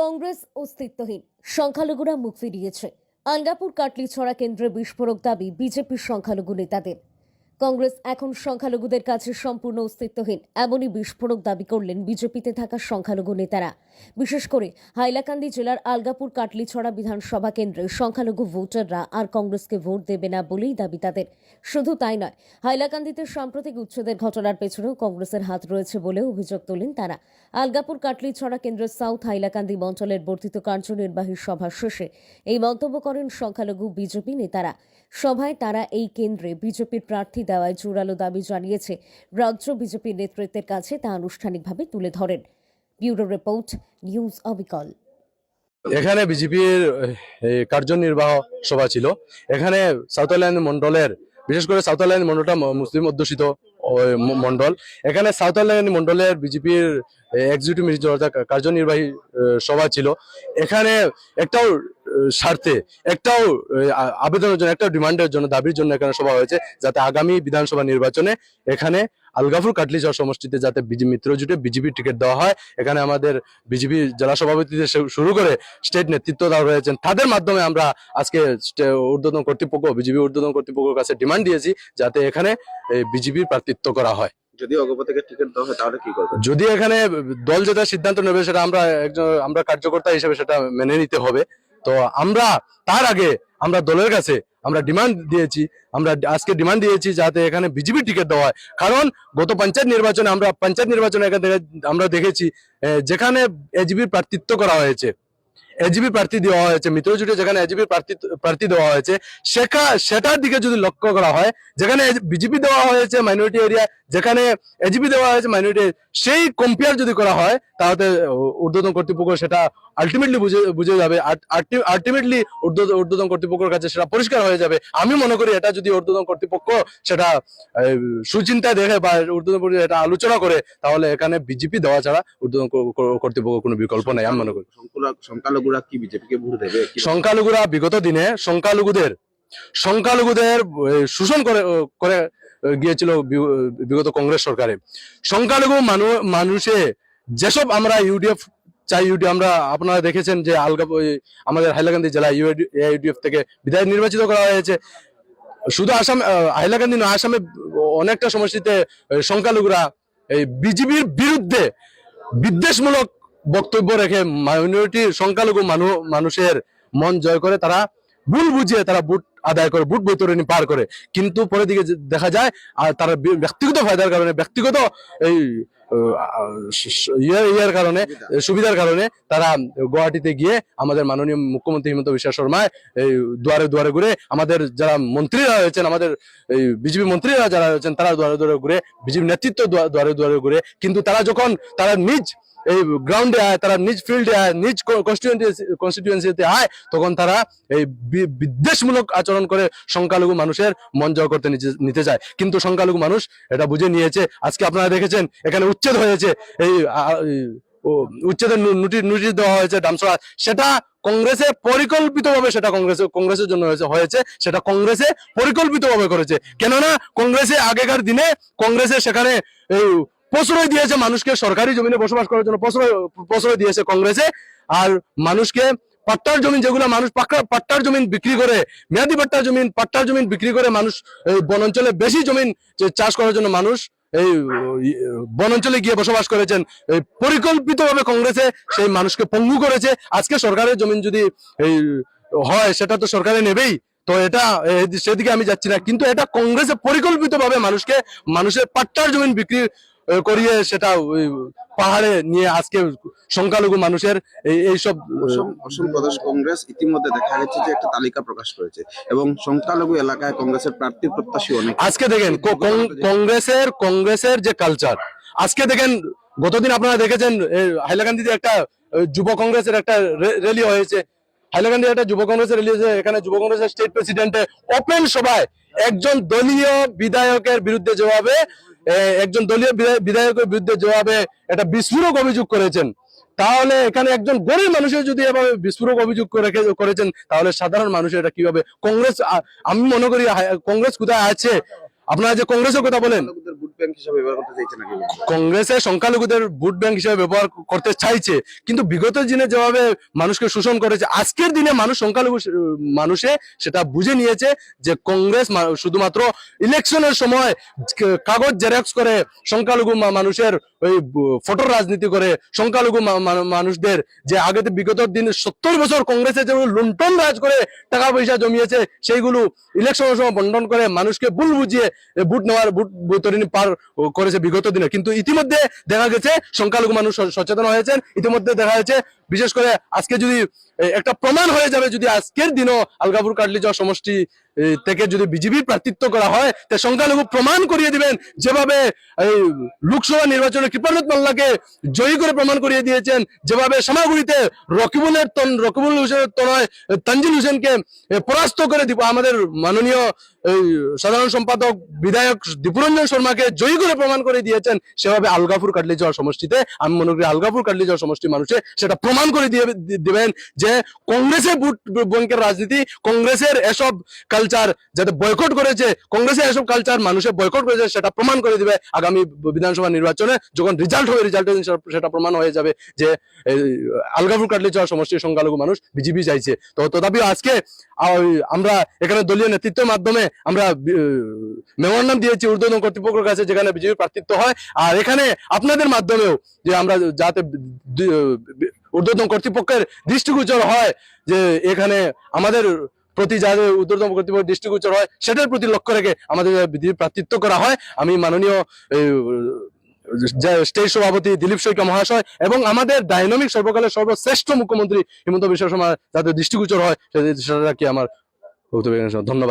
কংগ্রেস অস্তিত্বহীন, সংখ্যালঘুরা মুখ ফিরিয়েছে। আলগাপুর কাটলিছড়া কেন্দ্রে বিস্ফোরক দাবি বিজেপির সংখ্যালঘু নেতাদের। কংগ্রেস এখন সংখ্যালঘুদের কাছে সম্পূর্ণ অস্তিত্বহীন, এমনই বিস্ফোরক দাবি করলেন বিজেপিতে থাকা সংখ্যালঘু নেতারা। বিশেষ করে হাইলাকান্দি জেলার আলগাপুর কাটলিছড়া বিধানসভা কেন্দ্রে সংখ্যালঘু ভোটাররা আর কংগ্রেসকে ভোট দেবে না বলেই দাবি তাদের। শুধু তাই নয়, হাইলাকান্দিতে সাম্প্রতিক উচ্ছেদের ঘটনার পেছনেও কংগ্রেসের হাত রয়েছে বলে অভিযোগ তোলেন তারা। আলগাপুর কাটলিছড়া কেন্দ্রের সাউথ হাইলাকান্দি মণ্ডলের বর্ধিত কার্যনির্বাহী সভা শেষে এই মন্তব্য করেন সংখ্যালঘু বিজেপি নেতারা। সভায় তারা এই কেন্দ্রে বিজেপির প্রার্থী দেওয়ায় জোরালো দাবি জানিয়েছে রাজ্য বিজেপি নেতৃত্বের কাছে, তা আনুষ্ঠানিকভাবে তুলে ধরেন। ব্যুরো রিপোর্ট, নিউজ অবিকল। এখানে বিজেপির কার্যনির্বাহ সভা ছিল। এখানে সাউথ আইল্যান্ড মন্ডলের, বিশেষ করে সাউথ আইল্যান্ড মন্ডলটা মুসলিম অধ্যুষিত মন্ডল। এখানে সাউথ আইল্যান্ড মন্ডলের বিজেপির এক্সিকিউটিভ মিনিস্টার অর্থাৎ কার্যনির্বাহী সভা ছিল। এখানে একটাও স্বার্থে, একটাও আবেদনের জন্য, একটা ডিমান্ডের জন্য, দাবির জন্য এখানে সভা হয়েছে, যাতে আগামী বিধানসভা নির্বাচনে এখানে আলগাপুর কাটলিছড়া সমষ্টিতে যাতে মিত্রজোটে বিজেপি টিকিট দেওয়া হয়। এখানে আমাদের বিজেপি জেলা সভাপতি থেকে শুরু করে স্টেট নেতৃত্বরা রয়েছেন, তাদের মাধ্যমে আমরা আজকে ঊর্ধ্বতন কর্তৃপক্ষ, বিজেপি ঊর্ধ্বতন কর্তৃপক্ষের কাছে ডিমান্ড দিয়েছি যাতে এখানে বিজেপির প্রার্থিত্ব করা হয়। যদি অগপ থেকে টিকিট দেওয়া হয় তাহলে কি করবে? যদি এখানে দল যেটা সিদ্ধান্ত নেবে সেটা আমরা কার্যকর্তা হিসেবে সেটা মেনে নিতে হবে। তো আমরা তার আগে আমরা দলের কাছে আমরা ডিমান্ড দিয়েছি, আমরা আজকে ডিমান্ড দিয়েছি যাতে এখানে বিজেপি টিকিট দেওয়া হয়। কারণ গত পঞ্চায়েত নির্বাচনে এখান থেকে আমরা দেখেছি যেখানে এজিবির প্রার্থিত্ব করা হয়েছে, এজিবি প্রার্থী দেওয়া হয়েছে, মিত্রজোটে যেখানে এজিবি প্রার্থী দেওয়া হয়েছে, সেটার দিকে যদি লক্ষ্য করা হয়, যেখানে বিজেপি দেওয়া হয়েছে মাইনরিটি এরিয়া, যেখানে এজিবি দেওয়া হয়েছে মাইনরিটি, সেই কম্পেয়ার যদি করা হয় তাহলে ঊর্ধ্বতন কর্তৃপক্ষ সেটা আলটিমেটলি বুঝে যাবে। আলটিমেটলি ঊর্ধ্বতন কর্তৃপক্ষের কাছে সেটা পরিষ্কার হয়ে যাবে। আমি মনে করি এটা যদি ঊর্ধ্বতন কর্তৃপক্ষ সেটা সুচিন্তায় দেখে বা ঊর্ধ্বতন এটা আলোচনা করে, তাহলে এখানে বিজেপি দেওয়া ছাড়া ঊর্ধ্বতন কর্তৃপক্ষ কোনো বিকল্প নেই আমি মনে করি। সংখ্যালঘুরা কি বিজেপিকে ভোট দেবে? সংখ্যালঘুরা বিগত দিনে সংখ্যালঘুদের শোষণ করে গিয়েছিল বিগত কংগ্রেস সরকারে। সংখ্যালঘু মানুষে যেসব আমরা ইউডিএফ চাই, আমরা আপনারা দেখেছেন যে আমাদের হাইলাকান্দি জেলা ইউডিএফ থেকে বিধায়ক নির্বাচিত করা হয়েছে। শুধু আসাম, হাইলাকান্দি নয়, আসামে অনেকটা সমষ্টিতে সংখ্যালঘুরা এই বিজেপির বিরুদ্ধে বিদ্বেষমূলক বক্তব্য রেখে মাইনরিটি সংখ্যালঘু মানুষের মন জয় করে তারা ভুল বুঝিয়ে তারা ভোট আদায় করে, ভোট বৈতরণী পার করে। কিন্তু পরের দিকে দেখা যায় আর তারা ব্যক্তিগত ফায়দার কারণে, ব্যক্তিগত এই সুবিধার কারণে তারা গুয়াহাটিতে গিয়ে আমাদের মাননীয় মুখ্যমন্ত্রী হিমন্ত বিশ্ব শর্মা এই দুয়ারে দুয়ারে ঘুরে, আমাদের যারা মন্ত্রীরা রয়েছেন, আমাদের এই বিজেপি মন্ত্রীরা যারা রয়েছেন, তারা দুয়ারে দুয়ারে ঘুরে, বিজেপি নেতৃত্ব দুয়ারে দুয়ারে ঘুরে। কিন্তু তারা যখন তারা নিজ এই গ্রাউন্ডে আয়, তারা নিজ ফিল্ডে আয়, নিজ কনস্টিটিউয়েন্সিতে আয়, তখন তারা এই বিদ্বেষমূলক আচরণ করে সংখ্যালঘু মানুষের মন জয় করতে নিতে চায়। কিন্তু সংখ্যালঘু মানুষ এটা বুঝে নিয়েছে। আজকে আপনারা দেখেছেন এখানে উচ্ছেদ হয়েছে, এই উচ্ছেদের নোটিশ দেওয়া হয়েছে ডামসরা। সেটা কংগ্রেসে পরিকল্পিতভাবে, সেটা কংগ্রেসের জন্য হয়েছে, সেটা কংগ্রেসে পরিকল্পিতভাবে করেছে। কেননা কংগ্রেসে আগেকার দিনে কংগ্রেসে সেখানে এই প্রশ্রয় দিয়েছে মানুষকে, সরকারি জমিনে বসবাস করার জন্য প্রশ্রয় দিয়েছে কংগ্রেসে। আর মানুষকে পাট্টার জমিন, যেগুলো মানুষ পাট্টার জমিন বিক্রি করে, মেয়াদি পাট্টার জমিন বিক্রি করে মানুষ এই বনাঞ্চলে বেশি জমিন চাষ করার জন্য মানুষ এই বনাঞ্চলে গিয়ে বসবাস করেছেন। এই পরিকল্পিতভাবে কংগ্রেসে সেই মানুষকে পঙ্গু করেছে। আজকে সরকারের জমিন যদি এই হয় সেটা তো সরকারে নেবেই, তো এটা সেদিকে আমি যাচ্ছি না। কিন্তু এটা কংগ্রেসে পরিকল্পিতভাবে মানুষের পাট্টার জমিন বিক্রি করিয়ে সেটা পাহাড়ে নিয়ে আজকে সংখ্যালঘু মানুষের এইসব। অসম প্রদেশ কংগ্রেস ইতিমধ্যে দেখা গেছে যে একটা তালিকা প্রকাশ করেছে এবং সংখ্যালঘু এলাকায় কংগ্রেসের প্রার্থীর প্রত্যাশী অনেক। আজকে দেখেন কংগ্রেসের যে কালচার, আজকে দেখেন গতদিন আপনারা দেখেছেন হাইলাকান্দিতে একটা যুব কংগ্রেসের একটা র্যালি হয়েছে। হাইলাকান্দি একটা যুব কংগ্রেসের র্যালি হয়েছে। এখানে যুব কংগ্রেসের স্টেট প্রেসিডেন্টে ওপেন সভায় একজন দলীয় বিধায়কের বিরুদ্ধে জবাবে একটা বিস্ফোরক অভিযোগ করেছেন। তাহলে এখানে একজন গরিব মানুষের যদি এভাবে বিস্ফোরক অভিযোগ করেছেন, তাহলে সাধারণ মানুষের এটা কিভাবে? কংগ্রেস, আমি মনে করি কংগ্রেস কোথায় আছে? আপনারা যে কংগ্রেসের কথা বলেন, ব্যাংক হিসেবে ব্যবহার করতে চাইছে নাকি? কংগ্রেসে সংখ্যালঘুদের ভোট ব্যাংক হিসেবে ব্যবহার করতে চাইছে, কিন্তু বিগত দিনে যেভাবে মানুষকে শোষণ করেছে, আজকের দিনে মানুষ সংখ্যালঘু মানুষে সেটা বুঝে নিয়েছে যে কংগ্রেস শুধুমাত্র ইলেকশনের সময় কাগজ জেরক্স করে সংখ্যালঘু মানুষের ওই ফটোর রাজনীতি করে সংখ্যালঘু মানুষদের যে আগে বিগত দিনে 70 বছর কংগ্রেসে যে লুণ্ঠন রাজ করে টাকা পয়সা জমিয়েছে সেইগুলো ইলেকশনের সময় বন্টন করে মানুষকে ভুল বুঝিয়ে ভোট নেওয়ার ভোট বৈতরণী পার করেছে বিগত দিনে। কিন্তু ইতিমধ্যে দেখা গেছে সংখ্যালঘু মানুষ সচেতন হয়েছেন। ইতিমধ্যে দেখা যাচ্ছে বিশেষ করে আজকে যদি একটা প্রমাণ হয়ে যাবে, যদি আজকের দিনও আলগাপুর কাটলিচক সমষ্টি থেকে যদি বিজেপির প্রার্থিত্ব করা হয়, তা সংখ্যালঘু প্রমাণ করিয়ে দিবেন যেভাবে এই লোকসভা নির্বাচনে কৃপানাথ মাল্লাকে জয়ী করে প্রমাণ করিয়ে দিয়েছেন, যেভাবে সামাগুড়িতে রকিবুল হোসেনের তনয় তানজিল হোসেনকে পরাস্ত করে আমাদের মাননীয় সাধারণ সম্পাদক বিধায়ক দীপুরঞ্জন শর্মাকে জয়ী করে প্রমাণ করে দিয়েছেন, সেভাবে আলগাপুর কাটলিচক সমষ্টিতে আমি মনে করি আলগাপুর কাটলিচক সমষ্টি মানুষে সেটা প্রমাণ করে দিবেন যে কংগ্রেসের ভোট ব্যাংকের রাজনীতি, কংগ্রেসের এসব কালচার যাতে বয়কট করেছে, কংগ্রেসের এসব কালচার মানুষের বয়কট করেছে সেটা প্রমাণ করে দিবে আগামী বিধানসভা নির্বাচনে যখন রেজাল্ট হবে, রিজাল্টের দিন সেটা প্রমাণ হয়ে যাবে যে আলগাপুর কাটলিচক সমষ্টির সংখ্যালঘু মানুষ বিজেপি চাইছে। তো তথাপিও আজকে আমরা এখানে দলীয় নেতৃত্বের মাধ্যমে আমরা মেমোরান্ডাম দিয়েছি ঊর্ধ্বতন কর্তৃপক্ষের কাছে, যেখানে বিজেপি প্রার্থিত্ব হয়। আর এখানে আপনাদের মাধ্যমেও যে আমরা যাতে ঊর্ধ্বতন কর্তৃপক্ষের দৃষ্টিগোচর হয় যে এখানে আমাদের প্রতি যাদের ঊর্ধ্বতন কর্তৃপক্ষ দৃষ্টিগোচর হয় সেটার প্রতি লক্ষ্য রেখে আমাদের প্রার্থিত্ব করা হয়। আমি মাননীয় স্টেট সভাপতি দিলীপ শইকীয়া মহাশয় এবং আমাদের ডাইনামিক সর্বকালের সর্বশ্রেষ্ঠ মুখ্যমন্ত্রী হিমন্ত বিশ্ব শর্মা যাদের দৃষ্টিগোচর হয় সেটা কি আমার বক্তব্য। ধন্যবাদ।